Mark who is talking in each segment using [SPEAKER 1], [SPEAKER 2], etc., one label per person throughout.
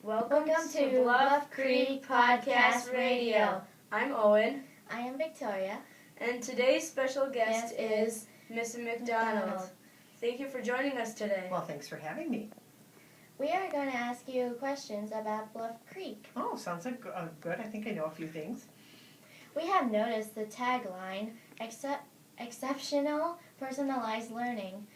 [SPEAKER 1] Welcome to Bluff Creek Podcast Radio.
[SPEAKER 2] I'm Owen.
[SPEAKER 1] I am Victoria.
[SPEAKER 2] And today's special guest is Miss MacDonald. Thank you for joining us today.
[SPEAKER 3] Well, thanks for having me.
[SPEAKER 1] We are going to ask you questions about Bluff Creek.
[SPEAKER 3] Oh, sounds like good. I think I know a few things.
[SPEAKER 1] We have noticed the tagline, exceptional personalized learning,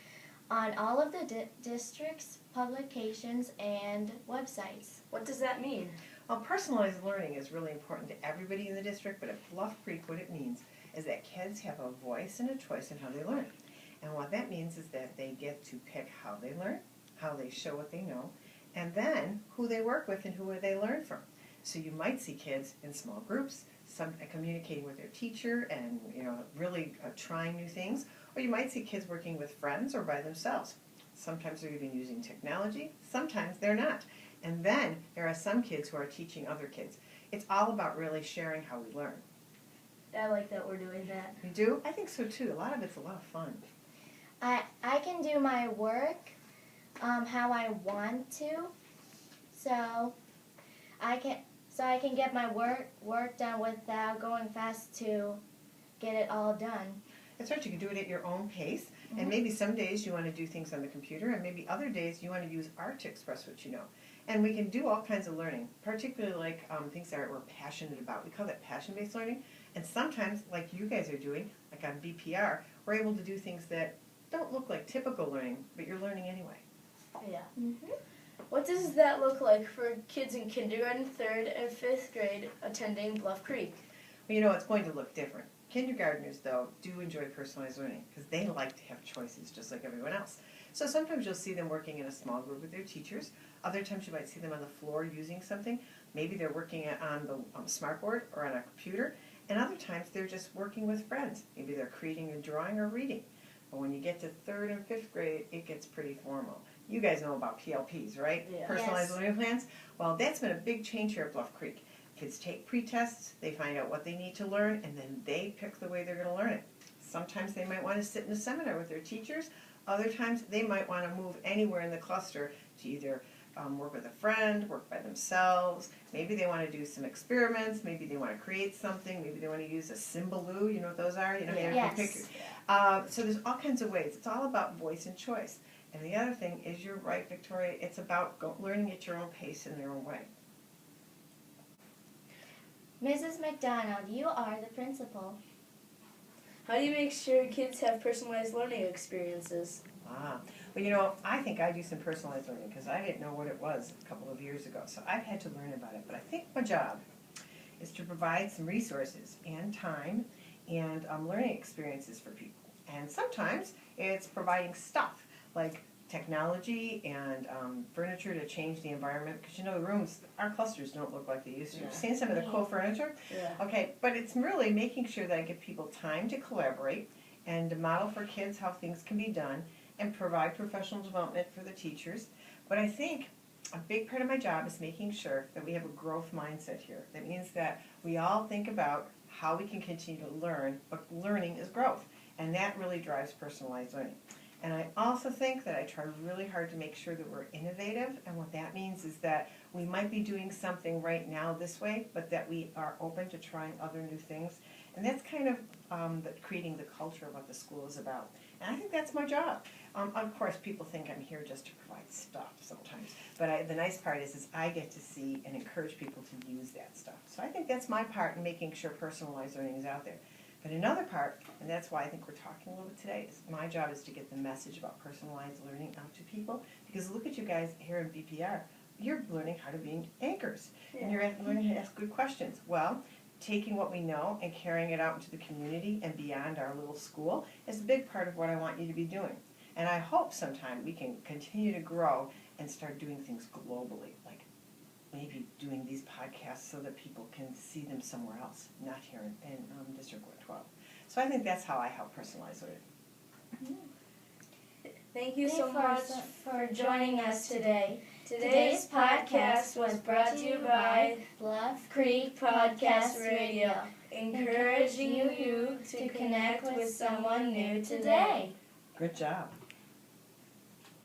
[SPEAKER 1] on all of the district's publications and websites.
[SPEAKER 2] What does that mean?
[SPEAKER 3] Well, personalized learning is really important to everybody in the district, but at Bluff Creek what it means is that kids have a voice and a choice in how they learn. And what that means is that they get to pick how they learn, how they show what they know, and then who they work with and who they learn from. So you might see kids in small groups, some communicating with their teacher and really trying new things, or you might see kids working with friends or by themselves. Sometimes they're even using technology, sometimes they're not. And then there are some kids who are teaching other kids. It's all about really sharing how we learn.
[SPEAKER 2] I like that we're doing that.
[SPEAKER 3] You do? I think so too. A lot of it's a lot of fun.
[SPEAKER 1] I can do my work how I want to, so I can get my work done without going fast to get it all done.
[SPEAKER 3] That's right. You can do it at your own pace, and maybe some days you want to do things on the computer, and maybe other days you want to use art to express what you know. And we can do all kinds of learning, particularly like things that we're passionate about. We call that passion-based learning, and sometimes, like you guys are doing, like on BPR, we're able to do things that don't look like typical learning, but you're learning anyway.
[SPEAKER 2] Yeah. What does that look like for kids in kindergarten, 3rd, and 5th grade attending Bluff Creek?
[SPEAKER 3] Well, it's going to look different. Kindergartners, though, do enjoy personalized learning because they like to have choices just like everyone else. So sometimes you'll see them working in a small group with their teachers. Other times you might see them on the floor using something. Maybe they're working on the smartboard or on a computer. And other times they're just working with friends. Maybe they're creating a drawing or reading. But when you get to 3rd and 5th grade, it gets pretty formal. You guys know about PLPs, right?
[SPEAKER 2] Yeah.
[SPEAKER 3] Personalized learning plans. Well, that's been a big change here at Bluff Creek. Kids take pre-tests, they find out what they need to learn, and then they pick the way they're going to learn it. Sometimes they might want to sit in a seminar with their teachers. Other times they might want to move anywhere in the cluster to either work with a friend, work by themselves. Maybe they want to do some experiments. Maybe they want to create something. Maybe they want to use a Symbaloo. You know what those are? You
[SPEAKER 1] Yes.
[SPEAKER 3] can pick. So there's all kinds of ways. It's all about voice and choice. And the other thing is, you're right, Victoria, it's about learning at your own pace in their own way.
[SPEAKER 1] Mrs. MacDonald, you are the principal.
[SPEAKER 2] How do you make sure kids have personalized learning experiences?
[SPEAKER 3] Well, I think I do some personalized learning because I didn't know what it was a couple of years ago. So I've had to learn about it. But I think my job is to provide some resources and time and learning experiences for people. And sometimes it's providing stuff like technology and furniture to change the environment, because the rooms, our clusters don't look like they used to. You've seen some of the cool furniture?
[SPEAKER 2] Yeah.
[SPEAKER 3] Okay, but it's really making sure that I give people time to collaborate and to model for kids how things can be done and provide professional development for the teachers. But I think a big part of my job is making sure that we have a growth mindset here. That means that we all think about how we can continue to learn, but learning is growth, and that really drives personalized learning. And I also think that I try really hard to make sure that we're innovative, and what that means is that we might be doing something right now this way, but that we are open to trying other new things. And that's kind of creating the culture of what the school is about. And I think that's my job. Of course, people think I'm here just to provide stuff sometimes, but the nice part is I get to see and encourage people to use that stuff. So I think that's my part in making sure personalized learning is out there. But another part, and that's why I think we're talking a little bit today, is my job is to get the message about personalized learning out to people. Because look at you guys here in BPR. You're learning how to be anchors. Yeah. And you're learning how to ask good questions. Well, taking what we know and carrying it out into the community and beyond our little school is a big part of what I want you to be doing. And I hope sometime we can continue to grow and start doing things globally, like maybe doing these podcasts so that people can see them somewhere else, not here in District 112. So I think that's how I help personalize learning.
[SPEAKER 2] Thank you so much for joining us today. Today's podcast was brought to you by Bluff Creek Podcast Radio, encouraging you to connect with someone new today.
[SPEAKER 3] Good job.